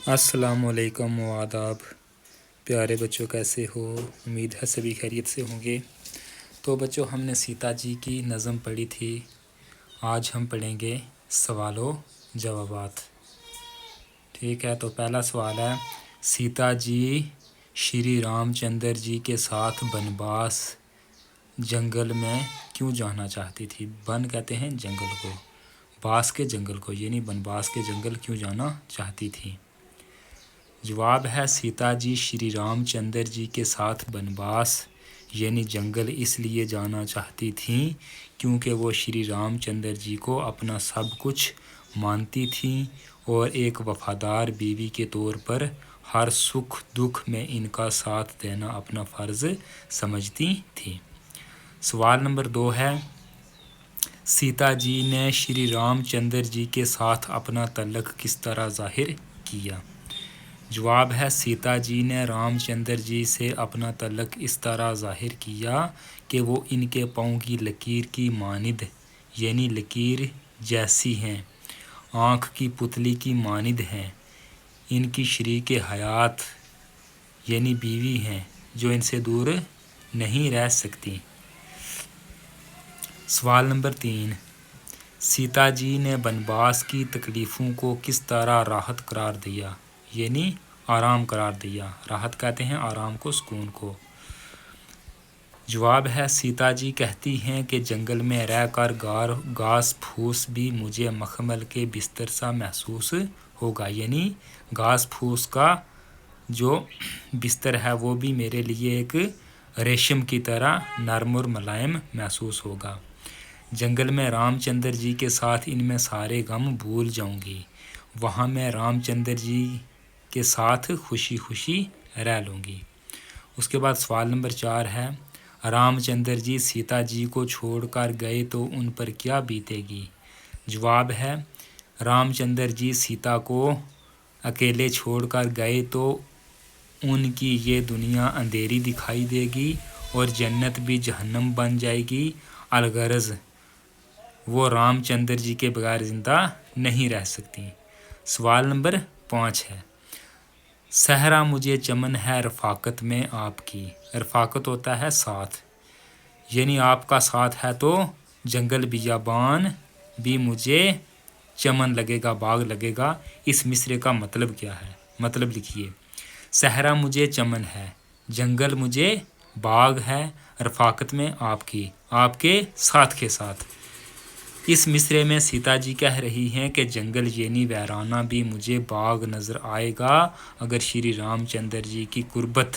अस्सलाम वालेकुम व आदाब। प्यारे बच्चों, कैसे हो? उम्मीद है सभी खैरियत से होंगे। तो बच्चों, हमने सीता जी की नज़म पढ़ी थी। आज हम पढ़ेंगे सवालों जवाबात। ठीक है, तो पहला सवाल है, सीता जी श्री रामचंद्र जी के साथ बनवास जंगल में क्यों जाना चाहती थी? वन कहते हैं जंगल को, बास के जंगल को, यानी बनवास के जंगल क्यों जाना चाहती थी? जवाब है, सीता जी श्री रामचंद्र जी के साथ बनवास यानी जंगल इसलिए जाना चाहती थीं क्योंकि वो श्री रामचंद्र जी को अपना सब कुछ मानती थीं और एक वफादार बीवी के तौर पर हर सुख दुख में इनका साथ देना अपना फ़र्ज़ समझती थीं। सवाल नंबर 2 है, सीता जी ने श्री रामचंद्र जी के साथ अपना तल्लक किस तरह ज़ाहिर किया? जवाब है, सीता जी ने रामचंद्र जी से अपना तल्लक इस तरह ज़ाहिर किया कि वो इनके पाँव की लकीर की मानिद यानी लकीर जैसी हैं, आँख की पुतली की मानिद हैं, इनकी शरीक हयात यानी बीवी हैं जो इनसे दूर नहीं रह सकती। सवाल नंबर 3, सीता जी ने बनवास की तकलीफ़ों को किस तरह राहत करार दिया यानी आराम करार दिया? राहत कहते हैं आराम को, सुकून को। जवाब है, सीता जी कहती हैं कि जंगल में रहकर घास फूस भी मुझे मखमल के बिस्तर सा महसूस होगा, यानी घास फूस का जो बिस्तर है वो भी मेरे लिए एक रेशम की तरह नरम और मुलायम महसूस होगा। जंगल में रामचंद्र जी के साथ इनमें सारे गम भूल जाऊंगी, वहाँ मैं रामचंद्र जी के साथ खुशी खुशी रह लूँगी। उसके बाद सवाल नंबर 4 है, रामचंद्र जी सीता जी को छोड़कर गए तो उन पर क्या बीतेगी? जवाब है, रामचंद्र जी सीता को अकेले छोड़कर गए तो उनकी ये दुनिया अंधेरी दिखाई देगी और जन्नत भी जहन्नम बन जाएगी। अलगरज वो रामचंद्र जी के बगैर ज़िंदा नहीं रह सकती। सवाल नंबर 5 है, सहरा मुझे चमन है रफ़ाकत में आपकी। रफ़ाकत होता है साथ, यानी आपका साथ है तो जंगल बियाबान भी मुझे चमन लगेगा, बाग लगेगा। इस मिसरे का मतलब क्या है? मतलब लिखिए, सहरा मुझे चमन है, जंगल मुझे बाग है, रफ़ाकत में आपकी, आपके साथ के साथ। इस मिसरे में सीता जी कह रही हैं कि जंगल यानी वैराना भी मुझे बाग नज़र आएगा अगर श्री रामचंद्र जी की कुर्बत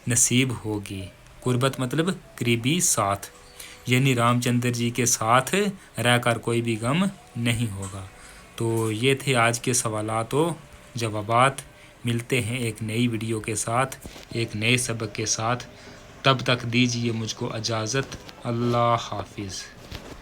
नसीब होगी। कुर्बत मतलब करीबी साथ, यानी रामचंद्र जी के साथ रहकर कोई भी गम नहीं होगा। तो ये थे आज के सवालात व जवाबात। मिलते हैं एक नई वीडियो के साथ, एक नए सबक के साथ। तब तक दीजिए मुझको इजाज़त। अल्लाह हाफिज़।